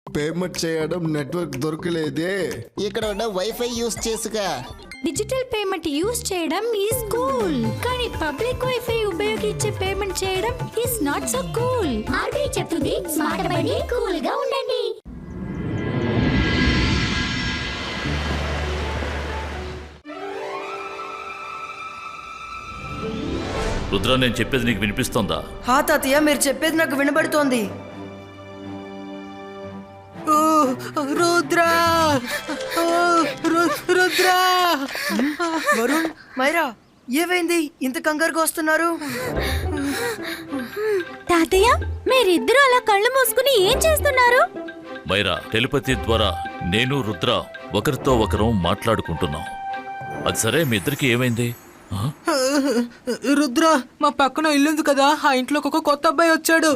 Payment చేయడం network దొరకలేదే. ఇక్కడ ఉన్న వైఫై యూస్ చేసుగా. డిజిటల్ పేమెంట్ యూస్ చేయడం ఈజ్ కూల్, కానీ పబ్లిక్ వైఫై ఉపయోగించి పేమెంట్ చేయడం is not so cool. RBI చెప్తుంది స్మార్ట్ అవ్వండి, కూల్ గా ఉండండి. రుద్ర, నేను చెప్పేది నీకు వినిపిస్తోందా? హా తాతయ్య, మీరు చెప్పేది నాకు వినబడుతోంది. రుద్ర, రుద్ర. వరుణ్, మైరా, ఏమైంది? ఇంత కంగారుగా వస్తున్నారు? తాతయ్య, మీరిద్దరూ అలా కళ్ళు మూసుకుని ఏం చేస్తున్నారు? మైరా, టెలిపతి ద్వారా నేను రుద్ర ఒకరితో ఒకరు మాట్లాడుకుంటున్నాం. అది సరే, మీ ఇద్దరికి ఏమైంది? రుద్ర, మా పక్కన ఇల్లుంది కదా, ఆ ఇంట్లోకి ఒక కొత్త అబ్బాయి వచ్చాడు.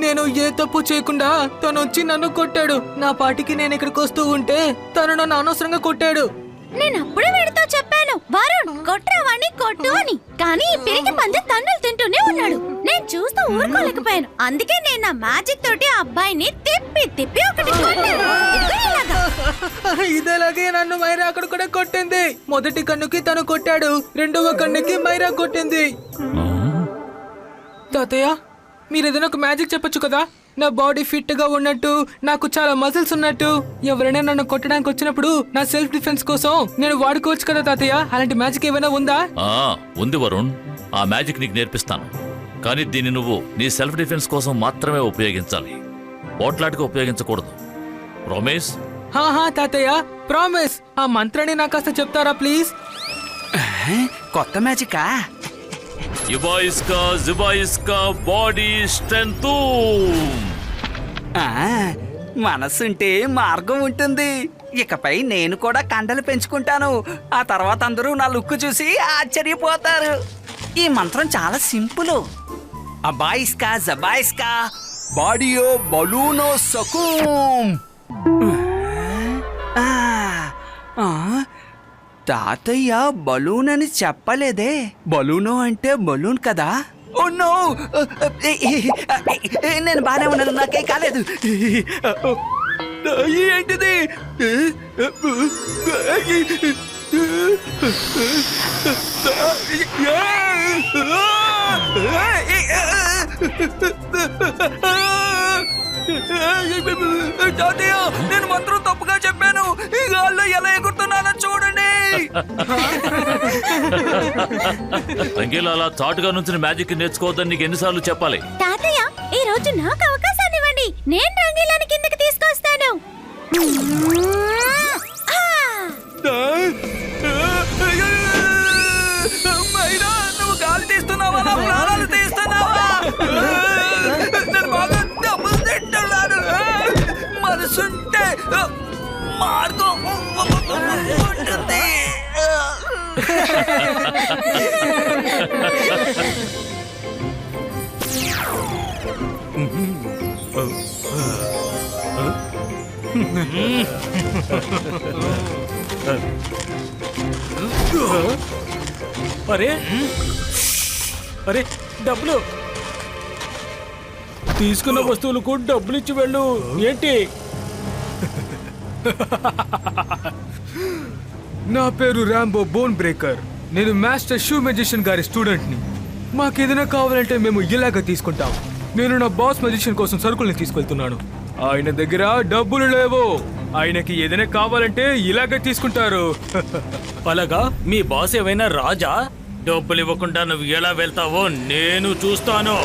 నేను ఏ తప్పు చేయకుండా తను వచ్చి నన్ను కొట్టాడు. నా పాటికి నేను ఇక్కడికి వస్తూ ఉంటే తను నన్ను అనవసరంగా కొట్టాడు. నేను అప్పుడే వీడితో చెప్పాను, వరుణ్ కొట్రావాణ్ణి కొట్టు అని. కానీ ఈ పిరికి పంది తన్నులు తింటూనే ఉన్నాడు. నేను చూస్తూ ఊరుకోలేకపోయాను. అందుకే నేను నా మ్యాజిక్ తోటి ఆ అబ్బాయిని తిప్పి తిప్పి ఒకటి కొట్టాను. ఇదేలాగే నన్ను మైరా అక్కడ కూడా కొట్టింది. మొదటి కన్నుకి తను కొట్టాడు, రెండవ కన్నుకి మైరా కొట్టింది. తాతయ్య, మీరు ఏదైనా ఒక మ్యాజిక్ చెప్పొచ్చు కదా. నా బాడీ ఫిట్ గా ఉన్నట్టు, నాకు చాలా మజిల్స్ ఉన్నట్టు. ఎవరైనా నన్ను కొట్టడానికి వచ్చినప్పుడు నా సెల్ఫ్ డిఫెన్స్ కోసం నేను వాడుకోవచ్చు కదా తాతయ్య. అలాంటి మ్యాజిక్ ఏమైనా ఉందా? ఉంది వరుణ్, ఆ మ్యాజిక్ నీకు నేర్పిస్తాను. కానీ దీన్ని నువ్వు నీ సెల్ఫ్ డిఫెన్స్ కోసం మాత్రమే ఉపయోగించాలి, పోట్లాటగా ఉపయోగించకూడదు. ప్రామిస్? తాతయ్య, ప్రామిస్. ఆ మంత్రాన్ని నాకు కాస్త చెప్తారా ప్లీజ్? కొత్త మ్యాజికా? యుబాయిస్కా జుబాయిస్కా బాడీ స్ట్రెంత్. మనసుంటే మార్గం ఉంటుంది. ఇకపై నేను కూడా కండలు పెంచుకుంటాను. ఆ తర్వాత అందరూ నా లుక్ చూసి ఆశ్చర్యపోతారు. ఈ మంత్రం చాలా సింపుల్. అబాయిస్కా జబాయిస్కా బాడియో బలూనో సకూం. తాతయ్య బలూన్ అని చెప్పలేదే. బలూను అంటే బలూన్ కదా. ఓ నో, నేను బానే ఉన్నాను, నాకేం కాలేదు. ఏంటిది? తాతయ్య, నేను మంత్రం తప్పుగా చెప్పాను. ఈ గాల్లో ఎలా ఎగురుతున్నానో చూడండి. రంగీలా, అలా చాటుగా నుంచి మ్యాజిక్ నేర్చుకోవద్దని నీకు ఎన్నిసార్లు చెప్పాలి? తాతయ్య, ఈ రోజు నాకు అవకాశాన్ని ఇవ్వండి. నేను రంగీలాని కిందకి తీసుకొస్తాను. మైనా, నువ్వు గాలి తీస్తున్నావా? నా ప్రాణాలు తీస్తున్నావా? నేను బాగా డబ్బులు తింటున్నాను. మనసుంటే మార్గం ఉంటుంది. అరే అరే, డబ్బులు తీసుకున్న వస్తువులకు డబ్బులు ఇచ్చి వెళ్ళు. ఏంటి? నా పేరు రాంబో బోన్ బ్రేకర్. నేను మాస్టర్ షూ మెజిషియన్ గారి స్టూడెంట్ని. మాకేదైనా కావాలంటే మేము ఇలాగ తీసుకుంటాం. నేను నా బాస్ మెజిషియన్ కోసం సరుకుల్ని తీసుకెళ్తున్నాను. ఆయన దగ్గర డబ్బులు లేవు. ఆయనకి ఏదైనా కావాలంటే ఇలాగే తీసుకుంటారు. అలాగా? మీ బాస్ ఏమైనా రాజా? డబ్బులు ఇవ్వకుండా నువ్వు ఎలా వెళ్తావో నేను చూస్తాను.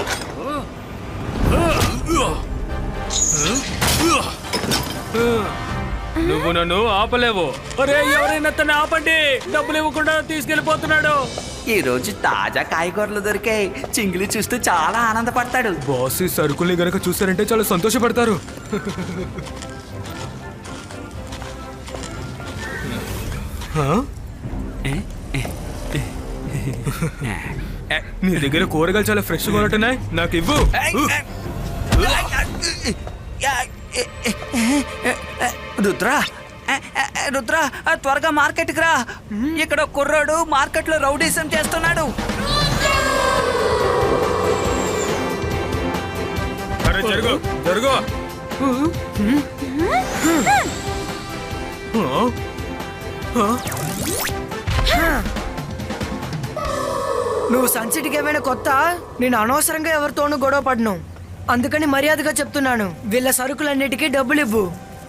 నువ్వు నన్ను ఆపలేవు. అరే, ఎవరైనా తను ఆపండి, డబ్బులు ఇవ్వకుండా తీసుకెళ్లిపోతున్నాడు. ఈ రోజు తాజా కాయగూరలు దొరికాయి. చింగిలి చూస్తూ చాలా ఆనందపడతాడు. బాస్ ఈ సరుకుల్ని గనక చూసారంటే చాలా సంతోషపడతారు. నీ దగ్గర కూరగాయలు చాలా ఫ్రెష్గా ఉంటున్నాయి, నాకు ఇవ్వు. రుద్రా, రుద్రా, త్వరగా మార్కెట్కి రా. ఇక్కడ కుర్రాడు మార్కెట్లో రౌడీసం చేస్తున్నాడు. జరుగు. సన్సిటీకి ఏమైనా కొత్త? నేను అనవసరంగా ఎవరితోనూ గొడవ పడను. అందుకని మర్యాదగా చెప్తున్నాను, వీళ్ళ సరుకులన్నిటికీ డబ్బులు ఇవ్వు,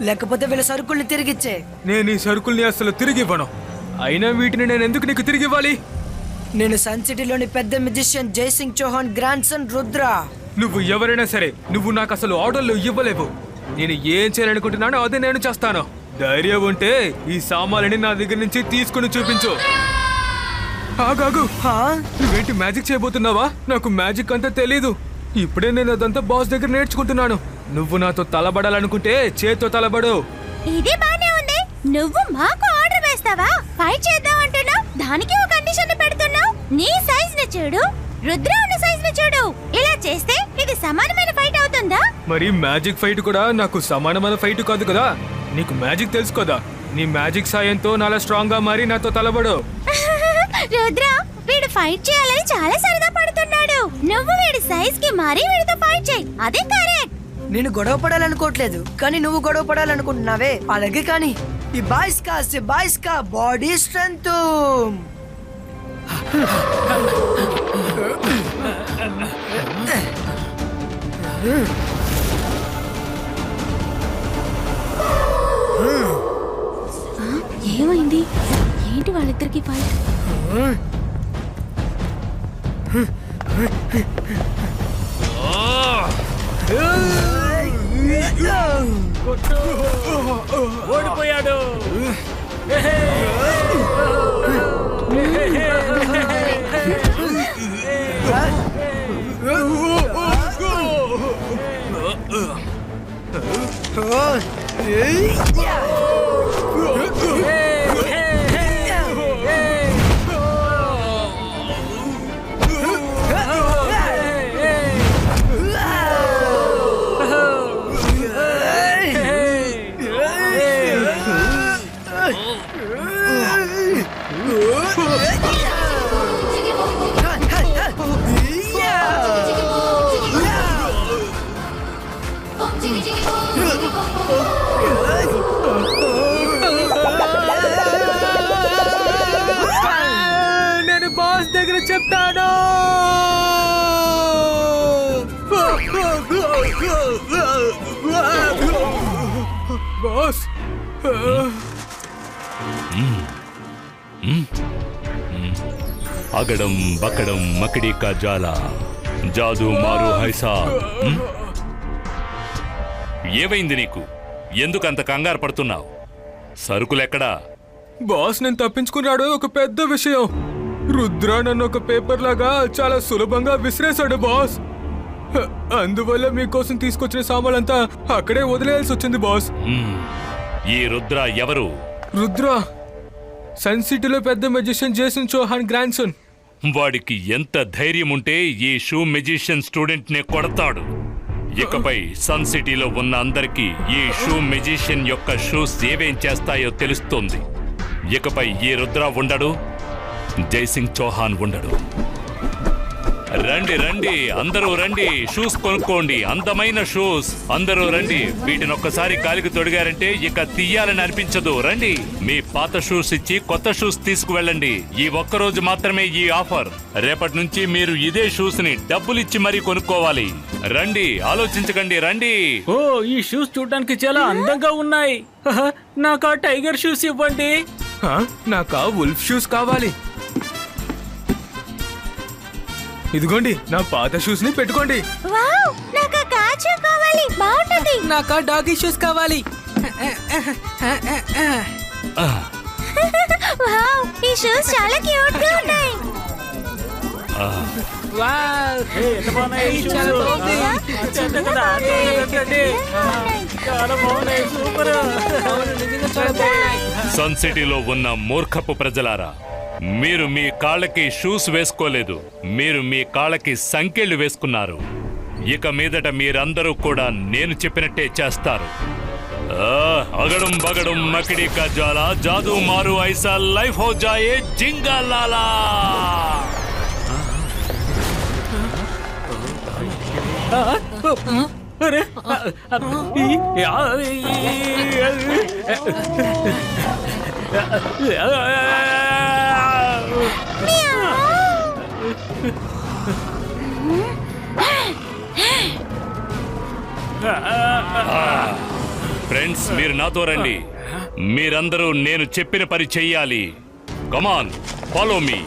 లేకపోతే వీళ్ళ సరుకుల్ని తిరిగిచ్చే. నేను ఈ సరుకుల్ని అసలు తిరిగి ఇవ్వను. అయినా వీటిని నేను ఎందుకు నీకు తిరిగి ఇవ్వాలి? నేను సన్సిటీలోని పెద్ద musician Jaisingh Chauhan grandson Rudra. నువ్వు ఎవరైనా సరే, నువ్వు నాకు అసలు ఆర్డర్లు ఇవ్వలేవు. నేను ఏం చేయాలనుకుంటున్నానో అదే నేను చేస్తాను. ధైర్యం ఉంటే ఈ సామాన్లని నా దగ్గర నుంచి తీసుకుని చూపించు. ఆగాగు, నువ్వేంటి మ్యాజిక్ చేయబోతున్నావా? నాకు మ్యాజిక్ అంతా తెలీదు. ఇప్పుడే నేను అదంతా బాస్ దగ్గర నేర్చుకుంటున్నాను. నువ్వు నాతో తలబడాలనుకుంటే చేత్తో తలబడు. ఇది బానే ఉంది. నువ్వు మాకు ఆర్డర్ వేస్తావా? ఫైట్ చేద్దాం అంటున్నావు, దానికి ఒక కండిషన్ పెడుతున్నావు. నీ సైజ్ ని చూడు, రుద్ర ఉన్న సైజ్ ని చూడు. ఇలా చేస్తే ఇది సమానమైన ఫైట్ అవుతుందా? మరి మ్యాజిక్ ఫైట్ కూడా నాకు సమానమైన ఫైట్ కాదు కదా. నీకు మ్యాజిక్ తెలుసు కదా. నీ మ్యాజిక్ సాయంతో నాలా స్ట్రాంగ్ గా మారి నాతో తలబడు. రుద్ర, వీడు ఫైట్ చేయాలని చాలా సరదా పడుతున్నాడు. నువ్వు వీడి సైజ్ కి మారి వీడితో ఫైట్ చేయి, అదే కరెక్ట్. నేను గొడవ పడాలనుకోవట్లేదు, కానీ నువ్వు గొడవ పడాలనుకుంటున్నావే. అలాగే కానీ ఈ బాయ్స్ కా బాడీ స్ట్రెంత్. ఏమైంది? ఏంటి వాళ్ళిద్దరికి ఫైట్? ఓడిపోయాడు. నేను బాస్ దగ్గర చెప్తాను. బాస్, అగడం బకడం మకిడి కా జాలా జాదు మారు హైసా. ఏమైంది నీకు? ఎందుకంత కంగారు పడుతున్నావు? సరుకులెక్కడా? బాస్, నేను తప్పించుకున్నాడు ఒక పెద్ద విషయం. రుద్ర నన్ను ఒక పేపర్ లాగా చాలా సులభంగా విసిరేశాడు బాస్. అందువల్ల మీకోసం తీసుకొచ్చిన సామాన్లంతా అక్కడే వదిలేయాల్సి వచ్చింది బాస్. ఈ రుద్ర ఎవరు? రుద్ర సన్ సిటీలో పెద్ద magician Jaisingh Chauhan grandson. వాడికి ఎంత ధైర్యం ఉంటే ఈ షూ మెజిషియన్ స్టూడెంట్ ని కొడతాడు. ఇకపై సన్ సిటీలో ఉన్న అందరికీ ఈ షూ మెజిషియన్ యొక్క షూస్ ఏవేం చేస్తాయో తెలుస్తుంది. ఇకపై ఈ రుద్ర ఉండడు, జైసింగ్ చౌహాన్ ఉండడు. రండి రండి, అందరూ రండి, షూస్ కొనుక్కోండి, అందమైన షూస్. అందరూ రండి. వీటిని ఒక్కసారి కాలికి తొడిగారంటే ఇక తీయాలని అనిపించదు. రండి, మీ పాత షూస్ ఇచ్చి కొత్త షూస్ తీసుకువెళ్ళండి. ఈ ఒక్కరోజు మాత్రమే ఈ ఆఫర్. రేపటి నుంచి మీరు ఇదే షూస్ ని డబ్బులిచ్చి మరీ కొనుక్కోవాలి. రండి, ఆలోచించకండి, రండి. ఓ, ఈ షూస్ చూడడానికి చాలా అందంగా ఉన్నాయి. నాకు ఆ టైగర్ షూస్ ఇవ్వండి. నాకా వుల్ఫ్ షూస్ కావాలి. ఇదిగోండి, నా పాత షూస్ ని పెట్టుకోండి. వావ్, నాకు కాచు కావాలి, బాగుంటుంది. నాకు డాగీ షూస్ కావాలి. వావ్, ఈ షూస్ చాలా క్యూట్ గా ఉన్నాయి. వావ్, ఎంత బాగున్నాయి ఈ షూస్. అంతే కదా, చాలా బాగున్నాయి, సూపర్. సన్ సిటీలో ఉన్న మూర్ఖపు ప్రజలారా, మీరు మీ కాళ్ళకి షూస్ వేసుకోలేదు, మీరు మీ కాళ్ళకి సంకెళ్ళు వేసుకున్నారు. ఇక మీదట మీరందరూ కూడా నేను చెప్పినట్టే చేస్తారు. అగడం బగడం మకిడి కా జాలా జాదు మారు ఐసా లైఫ్ హో జాయే జింగా లాలా. అరే, ఫ్రెండ్స్, మీరు నాతో రండి. మీరందరూ నేను చెప్పిన పని చెయ్యాలి. కమాన్, ఫాలో మీ.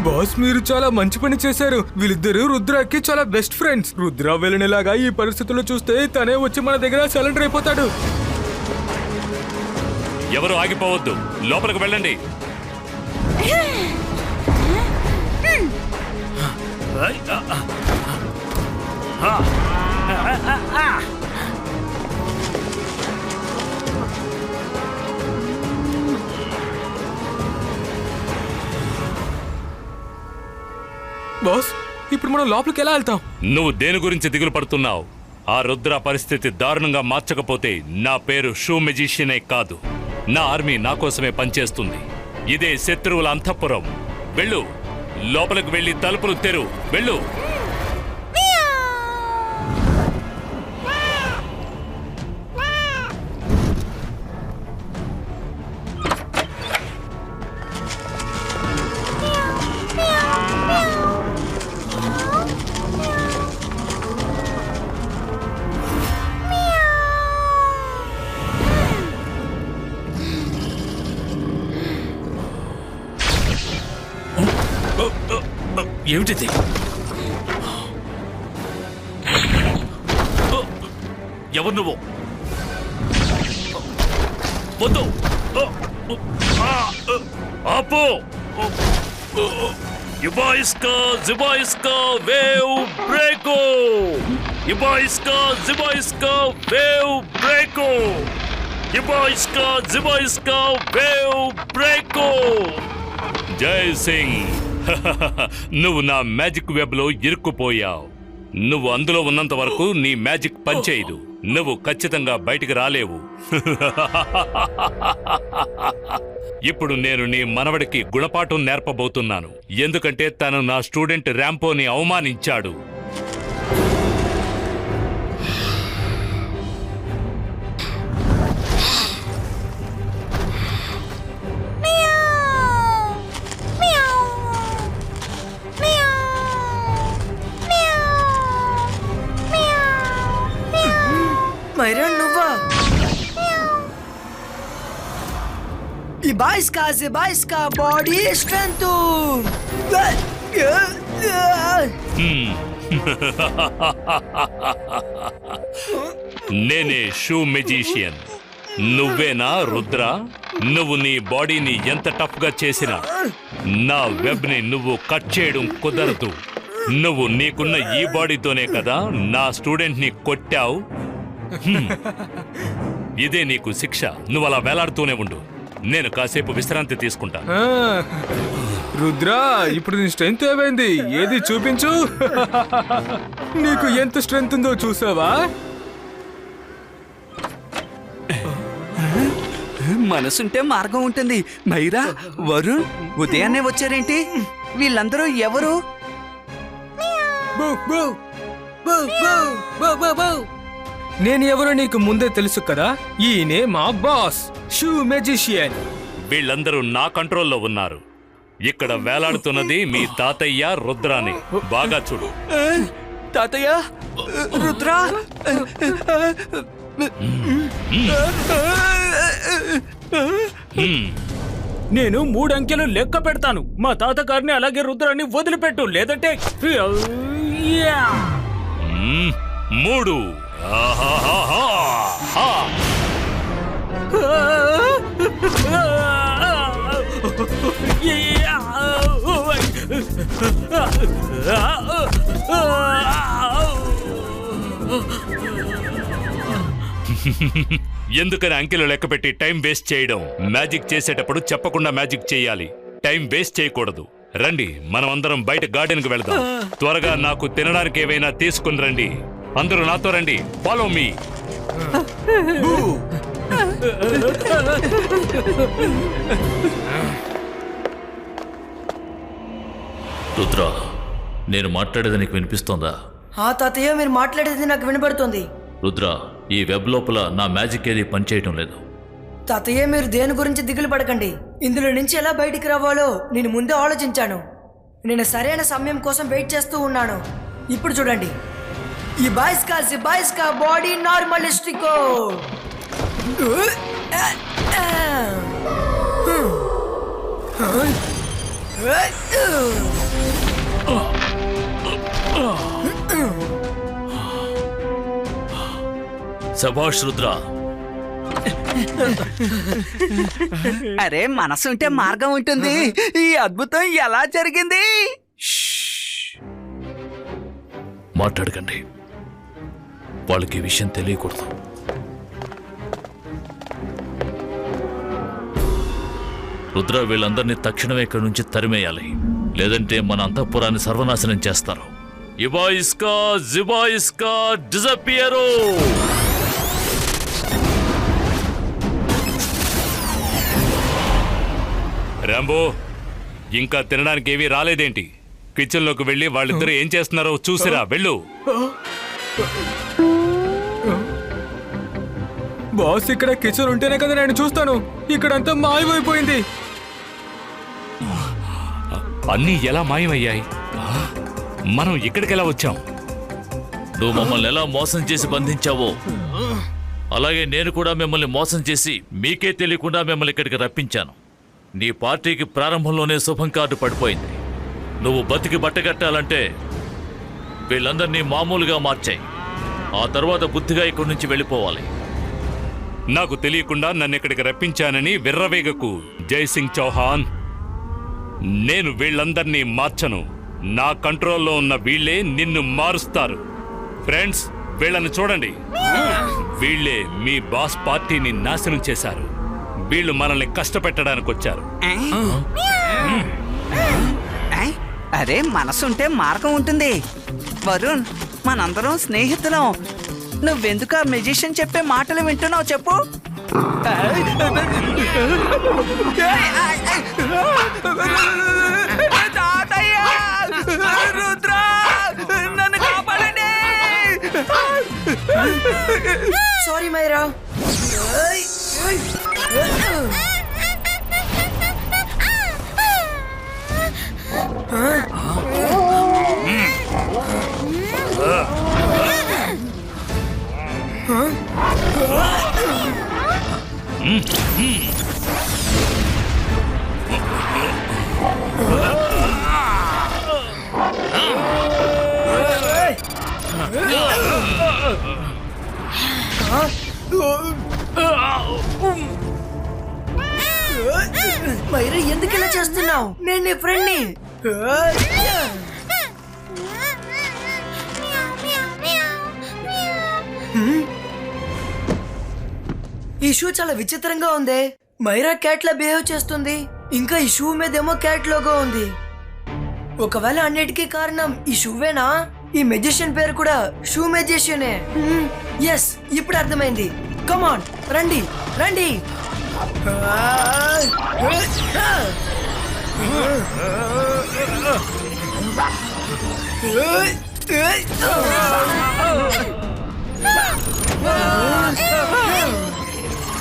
బాస్, మీరు చాలా మంచి పని చేశారు. వీళ్ళిద్దరు రుద్రాకి చాలా బెస్ట్ ఫ్రెండ్స్. రుద్ర వెళ్ళనేలాగా ఈ పరిస్థితుల్లో చూస్తే తనే వచ్చి మన దగ్గర సరెండర్ అయిపోతాడు. ఎవరు ఆగిపోవద్దు, లోపలికి వెళ్ళండి. బాస్, ఇప్పుడు మనం లోపలికి ఎలా వెళ్తాం? నువ్వు దేని గురించి దిగులు పడుతున్నావు? ఆ రుద్ర పరిస్థితి దారుణంగా మార్చకపోతే నా పేరు షూ మెజిషియనే కాదు. నా ఆర్మీ నా కోసమే పనిచేస్తుంది. ఇదే శత్రువుల అంతఃపురం. వెళ్ళు, లోపలికి వెళ్ళి తలుపులు తెరు. వెళ్ళు. ఏమిటిది? ఎవరు నువ్వు? వద్దు, ఆపు. ఇబాయిస్కా జిబాయిస్కా వేవ్ బ్రేకో. ఇబాయిస్కా జిబాయిస్కా వేవ్ బ్రేకో. ఇబాయిస్కా జిబాయిస్కా వేవ్ బ్రేకో. జై సింగ్, నువ్వు నా మ్యాజిక్ వెబ్ లో ఇరుక్కుపోయావు. నువ్వు అందులో ఉన్నంత వరకు నీ మ్యాజిక్ పనిచేయదు. నువ్వు ఖచ్చితంగా బయటికి రాలేవు. ఇప్పుడు నేను నీ మనవడికి గుణపాఠం నేర్పబోతున్నాను. ఎందుకంటే తను నా స్టూడెంట్ ర్యాంపోని అవమానించాడు. మైరా, నువ్వా? ఇబాయిస్కా బాడీ స్ట్రెంత్. నేనే షూ మెజిషియన్. నువ్వేనా రుద్ర? నువ్వు నీ బాడీని ఎంత టఫ్ గా చేసినా నా వెబ్ ని నువ్వు కట్ చేయడం కుదరదు. నువ్వు నీకున్న ఈ బాడీతోనే కదా నా స్టూడెంట్ ని కొట్టావు. ఇదే నీకు శిక్ష. నువ్వు అలా వేలాడుతూనే ఉండు. నేను కాసేపు విశ్రాంతి తీసుకుంటా. రుద్ర, ఇప్పుడు నీ స్ట్రెంత్ ఏమైంది? ఏది చూపించు. నీకు ఎంత స్ట్రెంత్ ఉందో చూసావా? మనసుంటే మార్గం ఉంటుంది. మైరా, వరుణ్ ఉదయాన్నే వచ్చారేంటి? వీళ్ళందరూ ఎవరు? నేను ఎవరో నీకు ముందే తెలుసు కదా. ఈయనే మా బాస్, షూ మెజిషియన్. వీళ్ళందరూ నా కంట్రోల్లో ఉన్నారు. ఇక్కడ వేలాడుతున్నది మీ తాతయ్య రుద్రాని. బాగా చూడు. తాతయ్య, రుద్ర. నేను 3 అంకెలు లెక్క పెడతాను. మా తాతగారిని అలాగే రుద్రాన్ని వదిలిపెట్టు, లేదంటే 3. ఎందుకని అంకెలు లెక్క పెట్టి టైం వేస్ట్ చేయడం? మ్యాజిక్ చేసేటప్పుడు చెప్పకుండా మ్యాజిక్ చేయాలి. టైం వేస్ట్ చేయకూడదు. రండి, మనం అందరం బయట గార్డెన్ కి వెళదాం. త్వరగా నాకు తినడానికి ఏవైనా తీసుకుని రండి. అందరూ నాతో రండి. Follow me. రుద్ర, నేను మాట్లాడేది నీకు వినిపిస్తోందా? తాతయ్య, మీరు మాట్లాడేది నాకు వినబడుతుంది. రుద్ర, ఈ వెబ్ లోపల నా మ్యాజిక్ ఏది పనిచేయటం లేదు. తాతయ్య మీరు దేని గురించి దిగులు పడకండి. ఇందులో నుంచి ఎలా బయటికి రావాలో నేను ముందే ఆలోచించాను. నేను సరైన సమయం కోసం వెయిట్ చేస్తూ ఉన్నాను. ఇప్పుడు చూడండి, ఈ బాయ్స్ కా బాడీ నార్మలిస్టికో. శభాష్ రుద్ర. అరే మనసుంటే మార్గం ఉంటుంది. ఈ అద్భుతం ఎలా జరిగింది? మాట్లాడకండి, వాళ్ళకి ఈ విషయం తెలియకూడదు. రుద్ర, వీళ్ళందరినీ తక్షణమే ఇక్కడి నుంచి తరిమేయాలి, లేదంటే మన అంతఃపురాన్ని సర్వనాశనం చేస్తారు. ఇబాయిస్కా జిబాయిస్కా డిజపియరో. రాంబో, ఇంకా తినడానికి ఏమీ రాలేదేంటి? కిచెన్లోకి వెళ్ళి వాళ్ళిద్దరూ ఏం చేస్తున్నారో చూసిరా, వెళ్ళు. బాస్, ఇక్కడ కిచెన్ ఉంటేనే కదా నేను చూస్తాను. ఇక్కడంతా మాయమైపోయింది. అన్నీ ఎలా మాయమయ్యాయి? మనం ఇక్కడికెలా వచ్చాం? నువ్వు మమ్మల్ని ఎలా మోసం చేసి బంధించావో అలాగే నేను కూడా మిమ్మల్ని మోసం చేసి మీకే తెలియకుండా మిమ్మల్ని ఇక్కడికి రప్పించాను. నీ పార్టీకి ప్రారంభంలోనే శుభం కార్డు పడిపోయింది. నువ్వు బతికి బట్టగట్టాలంటే వీళ్ళందరినీ మామూలుగా మార్చాయి. ఆ తర్వాత బుద్ధిగా ఇక్కడి నుంచి వెళ్ళిపోవాలి. నాకు తెలియకుండా నన్ను ఇక్కడికి రప్పించానని విర్రవేగకు జైసింగ్ చౌహాన్. నేను వీళ్ళందరినీ మార్చను. నా కంట్రోల్లో ఉన్న వీళ్ళే నిన్ను మారుస్తారు. ఫ్రెండ్స్, వీళ్ళని చూడండి. వీళ్ళే మీ బాస్ పార్టీని నాశనం చేశారు. వీళ్ళు మనల్ని కష్టపెట్టడానికి వచ్చారు. అరే మనసుంటే మార్గం ఉంటుంది. వరుణ్, మనందరం స్నేహితులం. నువ్వెందుకు ఆ మెజిషియన్ చెప్పే మాటలు వింటున్నావు చెప్పు? రుద్ర, నన్ను కాపాడండి. సారీ మైరా. మైరా, ఎందుకు ఇలా చేస్తున్నావు? నేను నీ ఫ్రెండ్ని. ఈ షూ చాలా విచిత్రంగా ఉంది. మైరా క్యాట్ లా బిహేవ్ చేస్తుంది. ఇంకా ఈ షూ మీదేమో క్యాట్ లోగో ఉంది. ఒకవేళ అన్నిటికీ కారణం ఈ షూవేనా? ఈ మెజిషియన్ పేరు కూడా షూ మెజిషియనే. ఎస్, ఇప్పుడు అర్థమైంది. కమాన్, రండి రండి.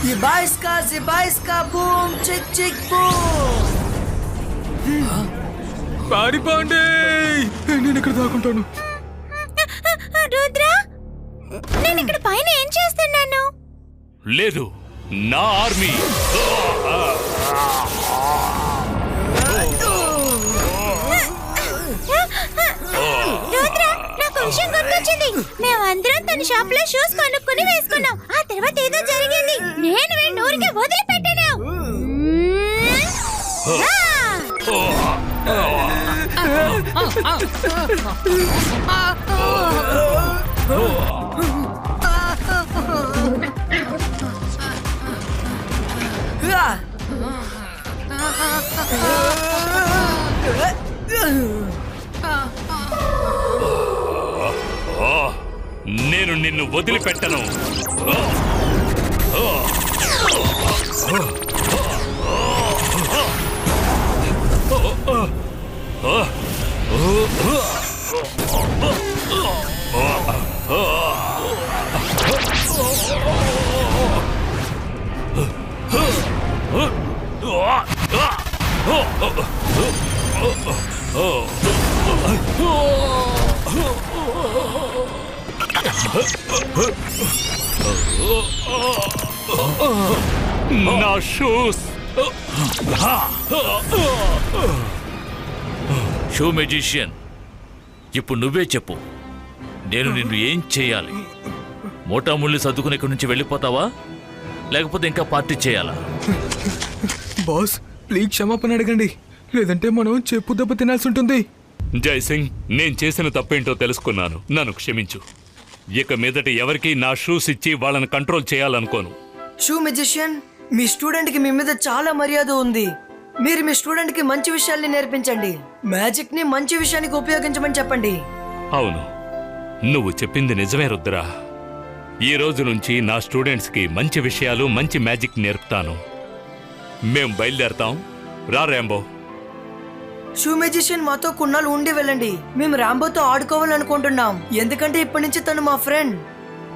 ఈ బాయ్స్ కా బూమ్ చిక్ చిక్ బూమ్. పారిపోండి, నేను ఇక్కడ దాక్కుంటాను. రుద్ర, నేను ఇక్కడ పైన ఏం చేస్తున్నాను? లేదు, నా ఆర్మీ. రుద్ర, నాకు విషయం గుర్తొచ్చింది. మేమందరం తన షాప్ లో షూస్ కొనుక్కుని వేసుకున్నాం. ఆ తర్వాత ఏదో జరిగింది. నేను వీడిని ఊరికే వదిలిపెట్టాను. నేను నిన్ను వదిలిపెట్టను. నా షూస్. షూ మెజిషియన్, ఇప్పుడు నువ్వే చెప్పు, నేను నిన్ను ఏం చేయాలి? మోటాముళ్ళు సర్దుకుని ఇక్కడి నుంచి వెళ్ళిపోతావా, లేకపోతే ఇంకా పార్టీ చేయాలా? బాస్ ప్లీజ్ క్షమాపణ అడగండి, లేదంటే మనం చెప్పు దెబ్బ తినాల్సి ఉంటుంది. జైసింగ్, నేను చేసిన తప్పేంటో తెలుసుకున్నాను, నన్ను క్షమించు. ఇక మీదట ఎవరికి నా షూస్ ఇచ్చి వాళ్ళని కంట్రోల్ చేయాలనుకోను. షూ మెజిషియన్, మీ స్టూడెంట్ కి మీ మీద చాలా మర్యాద ఉంది. మీరు మీ స్టూడెంట్ కి మంచి విషయాల్ని నేర్పించండి. మ్యాజిక్ ని మంచి విషయానికి ఉపయోగించమని చెప్పండి. అవును, నువ్వు చెప్పింది నిజమే రుద్రా. ఈ రోజు నుంచి నా స్టూడెంట్స్కి మంచి విషయాలు, మంచి మ్యాజిక్ నేర్పుతాను. మేం బయలుదేరతాం. రా రాంబో. షూ మెజిషియన్ మాతో కొన్నాళ్ళు ఉండి వెళ్ళండి. మేము రాంబోతో ఆడుకోవాలనుకుంటున్నాం, ఎందుకంటే ఇప్పటి నుంచి తను మా ఫ్రెండ్.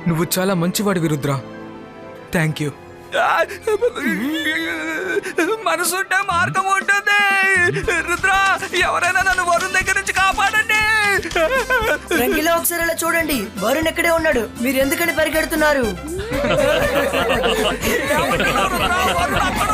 నువ్వు చాలా మంచివాడివి రుద్ర, థ్యాంక్ యూ. మనసుంటే మార్గం ఉంటుంది. రుద్ర, ఎవరైనా నన్ను వరుణ్ దగ్గర నుంచి కాపాడండి. రంగిలో ఒకసారి అలా చూడండి, వరుణ్ ఎక్కడే ఉన్నాడు. మీరు ఎందుకని పరిగెడుతున్నారు? వరుణ్ అక్కడ